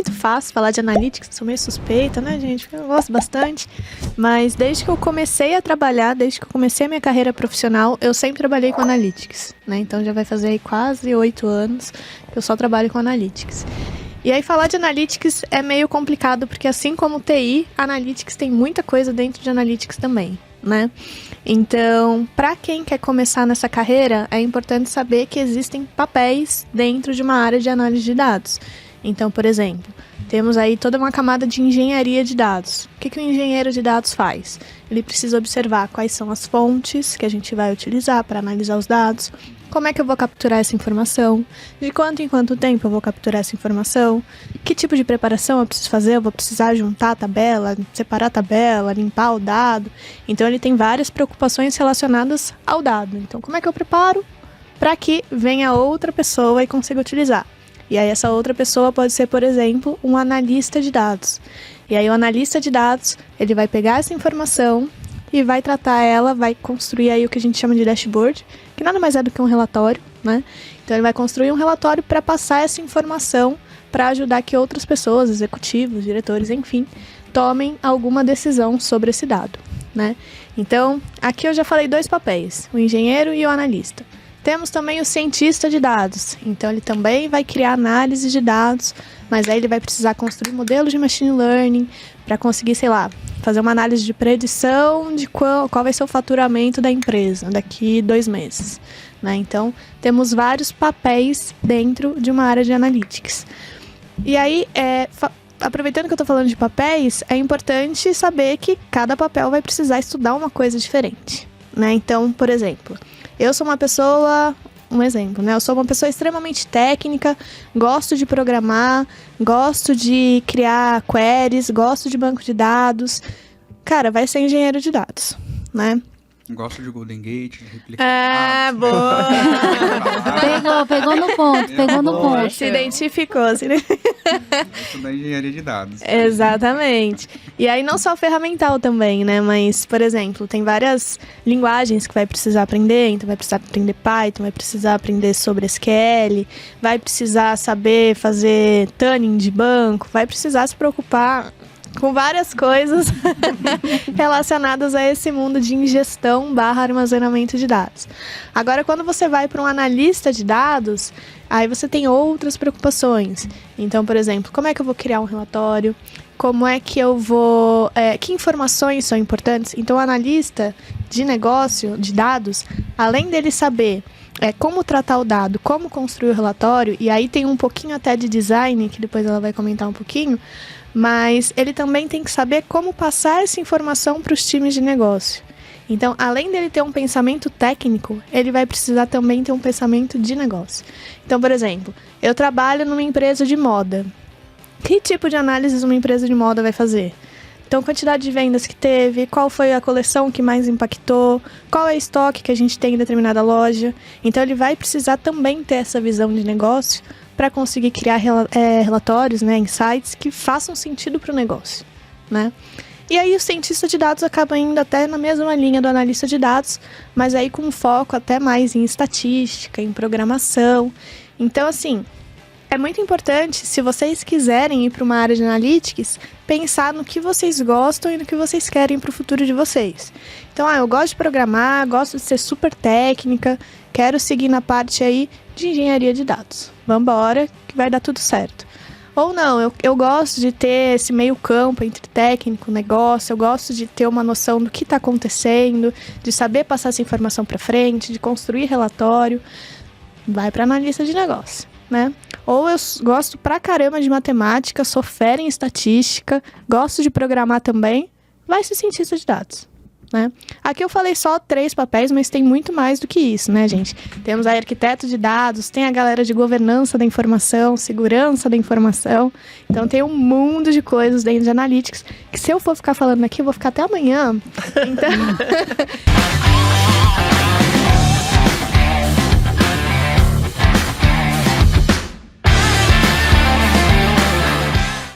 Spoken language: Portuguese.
muito fácil falar de Analytics, sou meio suspeita, né, gente? Eu gosto bastante. Mas desde que eu comecei a trabalhar, desde que eu comecei a minha carreira profissional, eu sempre trabalhei com Analytics, né? Então já vai fazer aí quase 8 anos que eu só trabalho com Analytics. E aí falar de Analytics é meio complicado, porque assim como TI, Analytics tem muita coisa dentro de Analytics também, né? Então, para quem quer começar nessa carreira, é importante saber que existem papéis dentro de uma área de análise de dados. Então, por exemplo, temos aí toda uma camada de engenharia de dados. O que o engenheiro de dados faz? Ele precisa observar quais são as fontes que a gente vai utilizar para analisar os dados, como é que eu vou capturar essa informação, de quanto em quanto tempo eu vou capturar essa informação, que tipo de preparação eu preciso fazer, eu vou precisar juntar a tabela, separar a tabela, limpar o dado. Então ele tem várias preocupações relacionadas ao dado. Então como é que eu preparo para que venha outra pessoa e consiga utilizar? E aí essa outra pessoa pode ser, por exemplo, um analista de dados. E aí o analista de dados, ele vai pegar essa informação e vai tratar ela, vai construir aí o que a gente chama de dashboard, que nada mais é do que um relatório, né? Então ele vai construir um relatório para passar essa informação para ajudar que outras pessoas, executivos, diretores, enfim, tomem alguma decisão sobre esse dado, né? Então, aqui eu já falei 2 papéis, o engenheiro e o analista. Temos também o cientista de dados, então ele também vai criar análise de dados, mas aí ele vai precisar construir modelos de machine learning para conseguir, sei lá, fazer uma análise de predição de qual vai ser o faturamento da empresa daqui 2 meses, né? Então, temos vários papéis dentro de uma área de analytics. E aí, aproveitando que eu estou falando de papéis, é importante saber que cada papel vai precisar estudar uma coisa diferente, né? Então, por exemplo, eu sou uma pessoa, um exemplo, né? Eu sou uma pessoa extremamente técnica, gosto de programar, gosto de criar queries, gosto de banco de dados. Cara, vai ser engenheiro de dados, né? Gosto de Golden Gate, de replicar. Boa! Pegou no ponto. Se identificou. Gosto da engenharia de dados. Exatamente. E aí não só ferramental também, né? Mas, por exemplo, tem várias linguagens que vai precisar aprender. Então vai precisar aprender Python, vai precisar aprender sobre SQL, vai precisar saber fazer tuning de banco, vai precisar se preocupar com várias coisas relacionadas a esse mundo de ingestão / armazenamento de dados. Agora, quando você vai para um analista de dados, aí você tem outras preocupações. Então, por exemplo, como é que eu vou criar um relatório? Como é que eu vou... que informações são importantes? Então, o analista de negócio, de dados, além dele saber como tratar o dado, como construir o relatório, e aí tem um pouquinho até de design, que depois ela vai comentar um pouquinho, mas ele também tem que saber como passar essa informação para os times de negócio. Então, além dele ter um pensamento técnico, ele vai precisar também ter um pensamento de negócio. Então, por exemplo, eu trabalho numa empresa de moda. Que tipo de análise uma empresa de moda vai fazer? Então, quantidade de vendas que teve, qual foi a coleção que mais impactou, qual é o estoque que a gente tem em determinada loja. Então, ele vai precisar também ter essa visão de negócio para conseguir criar relatórios, né, insights que façam sentido para o negócio, né? E aí o cientista de dados acaba indo até na mesma linha do analista de dados, mas aí com foco até mais em estatística, em programação. Então, assim, é muito importante, se vocês quiserem ir para uma área de analytics, pensar no que vocês gostam e no que vocês querem para o futuro de vocês. Então, eu gosto de programar, gosto de ser super técnica, quero seguir na parte aí de engenharia de dados. Vambora, que vai dar tudo certo. Ou não, eu gosto de ter esse meio campo entre técnico e negócio, eu gosto de ter uma noção do que está acontecendo, de saber passar essa informação para frente, de construir relatório. Vai para analista de negócio, né? Ou eu gosto pra caramba de matemática, sou fera em estatística, gosto de programar também, vai ser cientista de dados, né? Aqui eu falei só 3 papéis, mas tem muito mais do que isso, né, gente? Temos aí arquiteto de dados, tem a galera de governança da informação, segurança da informação. Então tem um mundo de coisas dentro de Analytics, que se eu for ficar falando aqui, eu vou ficar até amanhã. Então...